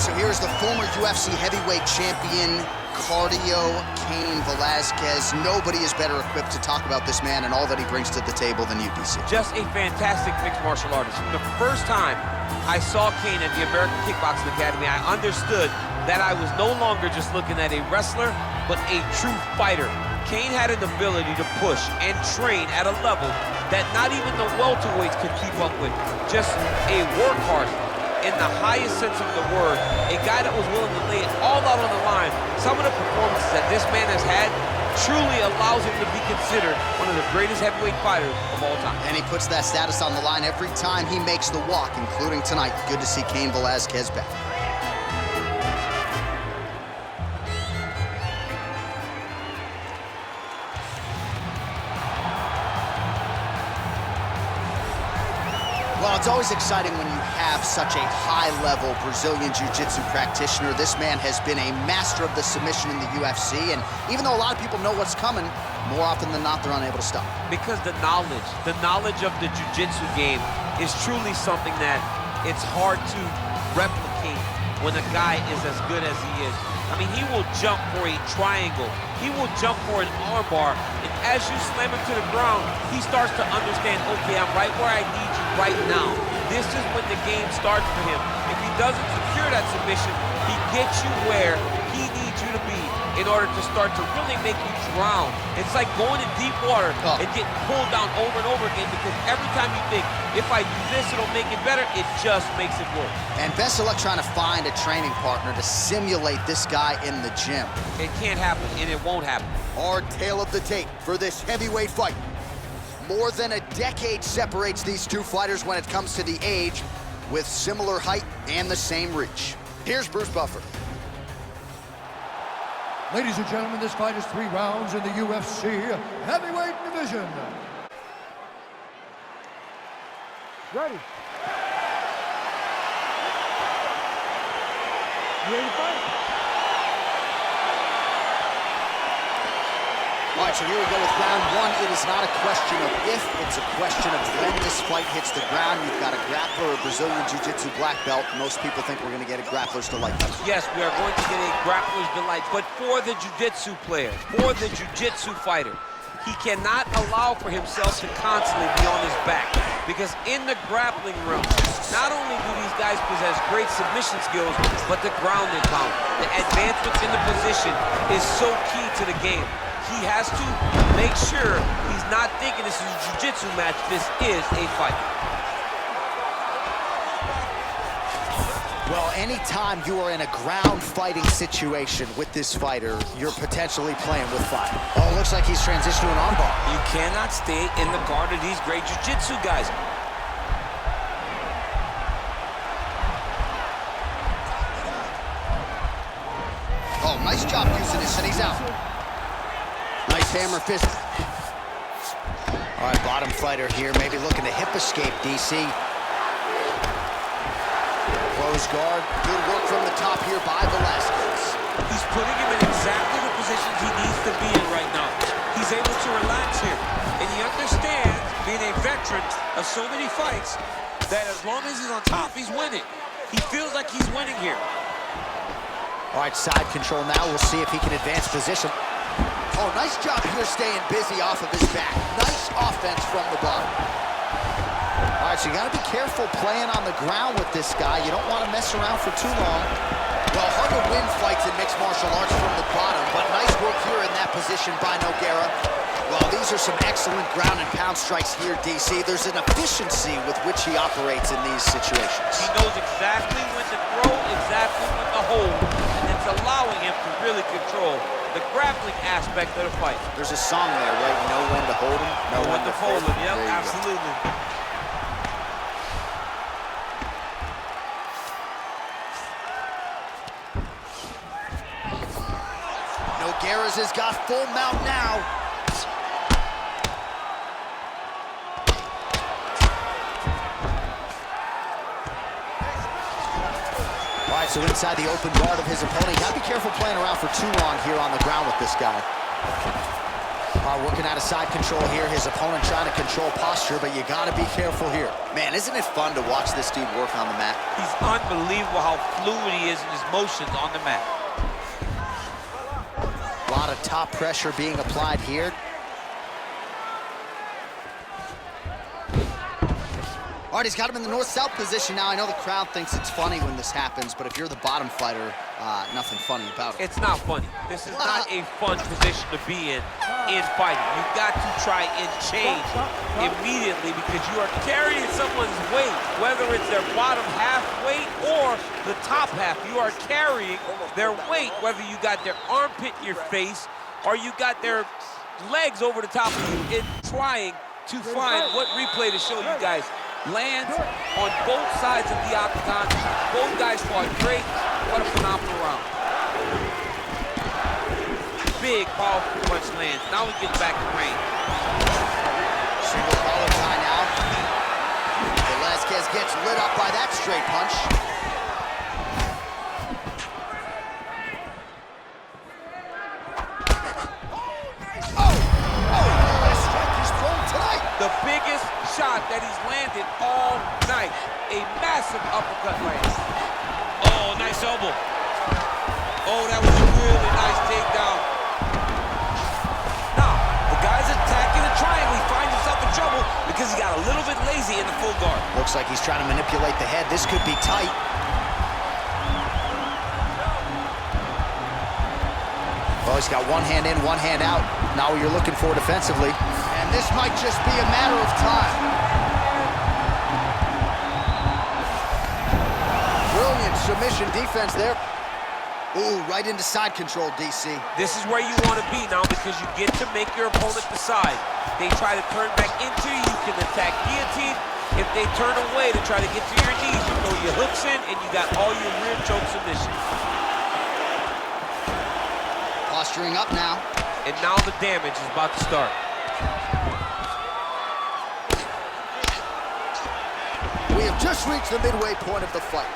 right, so here's the former UFC heavyweight champion, Cardio Cain Velasquez. Nobody is better equipped to talk about this man and all that he brings to the table than you, DC. Just a fantastic mixed martial artist. From the first time I saw Cain at the American Kickboxing Academy, I understood that I was no longer just looking at a wrestler, but a true fighter. Cain had an ability to push and train at a level that not even the welterweights could keep up with. Just a workhorse in the highest sense of the word, a guy that was willing to lay it all out on the line. Some of the performances that this man has had truly allows him to be considered one of the greatest heavyweight fighters of all time. And he puts that status on the line every time he makes the walk, including tonight. Good to see Cain Velasquez back. Well, it's always exciting when you have such a high-level Brazilian Jiu-Jitsu practitioner. This man has been a master of the submission in the UFC, and even though a lot of people know what's coming, more often than not, they're unable to stop. Because the knowledge of the Jiu-Jitsu game is truly something that it's hard to replicate when a guy is as good as he is. I mean, he will jump for a triangle. He will jump for an armbar, and as you slam him to the ground, he starts to understand, okay, I'm right where I need you right now. This is when the game starts for him. If he doesn't secure that submission, he gets you where he needs you to be in order to start to really make you drown. It's like going in deep water and getting pulled down over and over again, because every time you think, if I do this, it'll make it better, it just makes it worse. And best of luck trying to find a training partner to simulate this guy in the gym. It can't happen, and it won't happen. Our tale of the tape for this heavyweight fight. More than a decade separates these two fighters when it comes to the age, with similar height and the same reach. Here's Bruce Buffer. Ladies and gentlemen, this fight is 3 rounds in the UFC heavyweight division. Ready. You ready to fight? All right, so here we go with round one. It is not a question of if, it's a question of when this fight hits the ground. You've got a grappler, a Brazilian Jiu-Jitsu black belt. Most people think we're going to get a grappler's delight. Yes, we are going to get a grappler's delight, but for the Jiu-Jitsu player, for the Jiu-Jitsu fighter, he cannot allow for himself to constantly be on his back, because in the grappling realm, not only do these guys possess great submission skills, but the ground and pound. The advancements in the position is so key to the game. He has to make sure he's not thinking this is a jiu-jitsu match. This is a fight. Well, anytime you are in a ground fighting situation with this fighter, you're potentially playing with fire. Oh, looks like he's transitioned to an armbar. You cannot stay in the guard of these great jiu-jitsu guys. Oh, nice job using this, and he's out. Nice hammer fist. All right, bottom fighter here, maybe looking to hip escape, DC. Close guard, good work from the top here by Velasquez. He's putting him in exactly the positions he needs to be in right now. He's able to relax here, and he understands, being a veteran of so many fights, that as long as he's on top, he's winning. He feels like he's winning here. All right, side control now. We'll see if he can advance position. Oh, nice job here staying busy off of his back. Nice offense from the bottom. All right, so you got to be careful playing on the ground with this guy. You don't want to mess around for too long. Well, hard to win fights in mixed martial arts from the bottom, but nice work here in that position by Nogueira. Well, these are some excellent ground and pound strikes here, DC. There's an efficiency with which he operates in these situations. He knows exactly when to throw, exactly when to hold, and it's allowing him to really control the grappling aspect of the fight. There's a song there, right? Know when to hold him, know when to fold him. Yep, absolutely. Nogueira's has got full mount now. All right, so inside the open guard of his opponent. You gotta be careful playing around for too long here on the ground with this guy. Working out of side control here. His opponent trying to control posture, but you got to be careful here. Man, isn't it fun to watch this dude work on the mat? He's unbelievable how fluid he is in his motions on the mat. A lot of top pressure being applied here. All right, he's got him in the north-south position now. I know the crowd thinks it's funny when this happens, but if you're the bottom fighter, nothing funny about it. It's not funny. This is not a fun position to be in fighting. You've got to try and change immediately because you are carrying someone's weight, whether it's their bottom half weight or the top half. You are carrying their weight, whether you got their armpit in your face or you got their legs over the top of you, in trying to find what replay to show you guys. Lands on both sides of the octagon. Both guys fought great. What a phenomenal round. Big, powerful punch lands. Now we get back in range. Single collar tie now. Velasquez gets lit up by that straight punch. This strike is thrown tonight. The biggest shot that he's landed all night. A massive uppercut land. Oh, nice elbow. Oh, that was a really nice takedown. Now, the guy's attacking the triangle. He finds himself in trouble because he got a little bit lazy in the full guard. Looks like he's trying to manipulate the head. This could be tight. Well, he's got one hand in, one hand out. Now what you're looking for defensively. And this might just be a matter of time. Brilliant submission defense there. Ooh, right into side control, DC. This is where you want to be now because you get to make your opponent decide. They try to turn back into you, you can attack guillotine. If they turn away to try to get to your knees, you throw your hooks in and you got all your rear choke submissions. Posturing up now. And now the damage is about to start. We have just reached the midway point of the fight.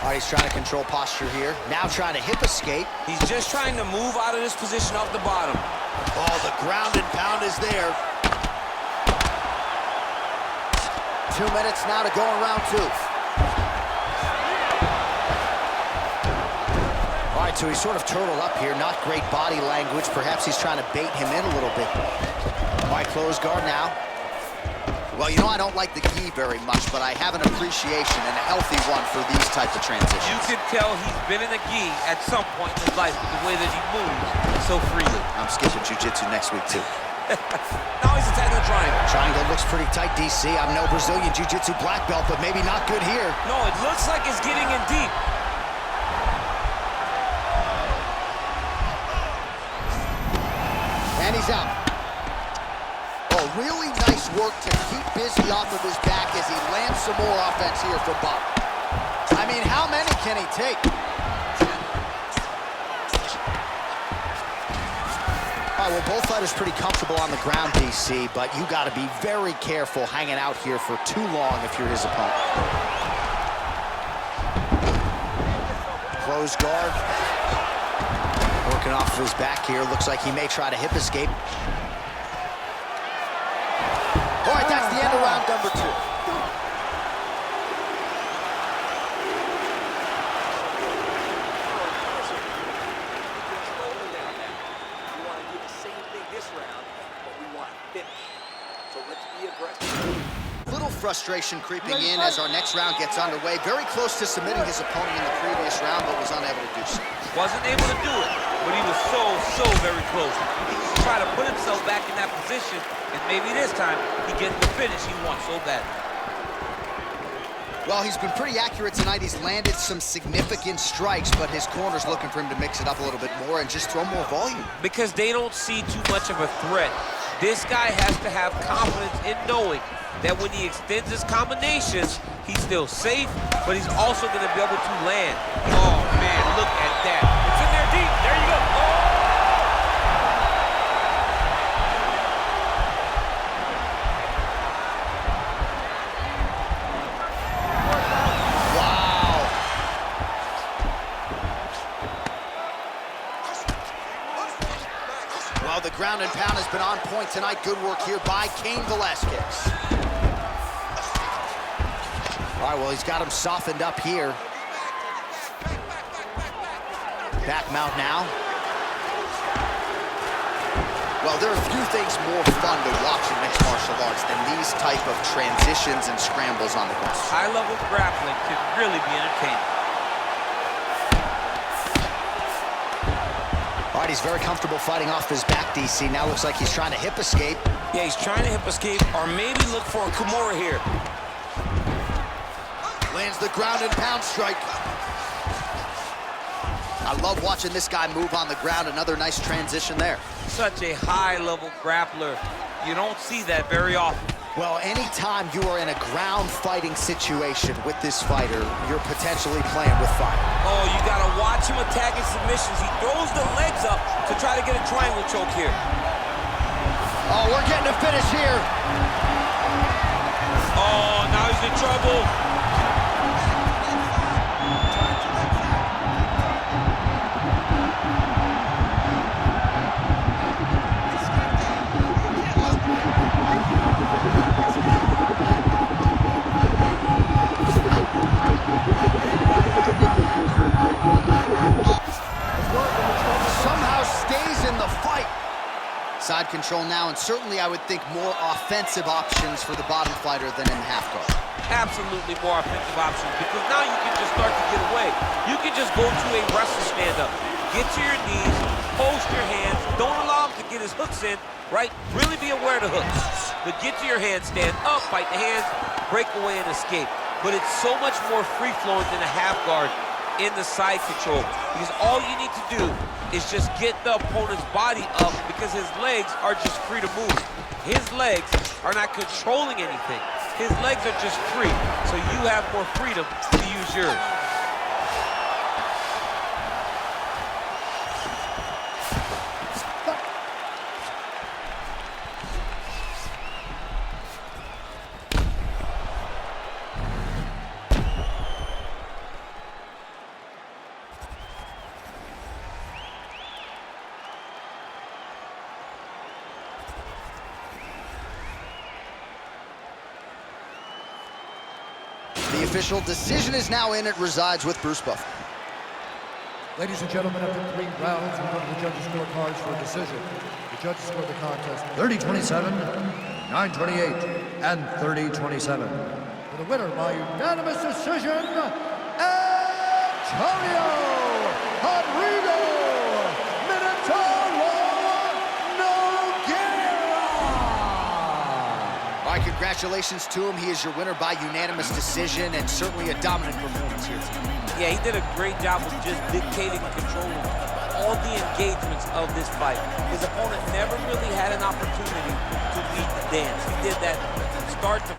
All right, he's trying to control posture here. Now trying to hip escape. He's just trying to move out of this position off the bottom. Oh, the ground and pound is there. 2 minutes now to go in round two. All right, so he's sort of turtled up here. Not great body language. Perhaps he's trying to bait him in a little bit. All right, closed guard now. Well, you know, I don't like the gi very much, but I have an appreciation and a healthy one for these types of transitions. You can tell he's been in a gi at some point in his life with the way that he moves so freely. I'm skipping jiu-jitsu next week, too. Now he's attacking the triangle. Triangle looks pretty tight, DC. I'm no Brazilian jiu-jitsu black belt, but maybe not good here. No, it looks like it's getting in deep. And he's out. Oh, really nice work to keep busy off of his back as he lands some more offense here from Bob. I mean, how many can he take? All right, well, both fighters pretty comfortable on the ground, DC, but you got to be very careful hanging out here for too long if you're his opponent. Close guard. Working off of his back here. Looks like he may try to hip escape. All right, that's the end of round number two. We want to do the same thing this round, but we want to finish. So let's be aggressive. Little frustration creeping in as our next round gets underway. Very close to submitting his opponent in the previous round, but was unable to do so. Wasn't able to do it, but he was so very close. He was trying to put himself back in that position, and maybe this time he gets the finish he wants so bad. Well, he's been pretty accurate tonight. He's landed some significant strikes, but his corner's looking for him to mix it up a little bit more and just throw more volume. Because they don't see too much of a threat. This guy has to have confidence in knowing that when he extends his combinations, he's still safe, but he's also going to be able to land. Oh, man, look at that. It's in there deep. There you go. Oh! the ground and pound has been on point tonight. Good work here by Cain Velasquez. All right, well, he's got him softened up here. Back mount now. Well, there are a few things more fun to watch in mixed martial arts than these type of transitions and scrambles on the ground. High-level grappling can really be entertaining. All right, he's very comfortable fighting off his back, DC. Now looks like he's trying to hip escape. Yeah, he's trying to hip escape or maybe look for a Kimura here. Lands the ground and pound strike. I love watching this guy move on the ground. Another nice transition there. Such a high-level grappler. You don't see that very often. Well, anytime you are in a ground fighting situation with this fighter, you're potentially playing with fire. Oh, you gotta watch him attacking submissions. He throws the legs up to try to get a triangle choke here. Oh, we're getting a finish here. Oh, now he's in trouble. Somehow stays in the fight. Side control now, and certainly I would think more offensive options for the bottom fighter than in half guard. Absolutely more offensive options, because now you can just start to get away. You can just go to a wrestler stand-up. Get to your knees, post your hands, don't allow him to get his hooks in, right? Really be aware of the hooks. But get to your hands, stand up, fight the hands, break away and escape. But it's so much more free-flowing than a half guard in the side control, because all you need to do is just get the opponent's body up, because his legs are just free to move. His legs are not controlling anything. His legs are just free, so you have more freedom to use yours. The official decision is now in. It resides with Bruce Buffer. Ladies and gentlemen, after 3 rounds, we go to the judges' scorecards for a decision. The judges scored the contest 30-27, 9-28, and 30-27. For the winner by unanimous decision, Antonio Rodrigo Minotauro Nogueira. All right, congratulations to him. He is your winner by unanimous decision, and certainly a dominant performance here tonight. Yeah, he did a great job of just dictating and controlling all the engagements of this fight. His opponent never really had an opportunity to lead the dance. He did that start to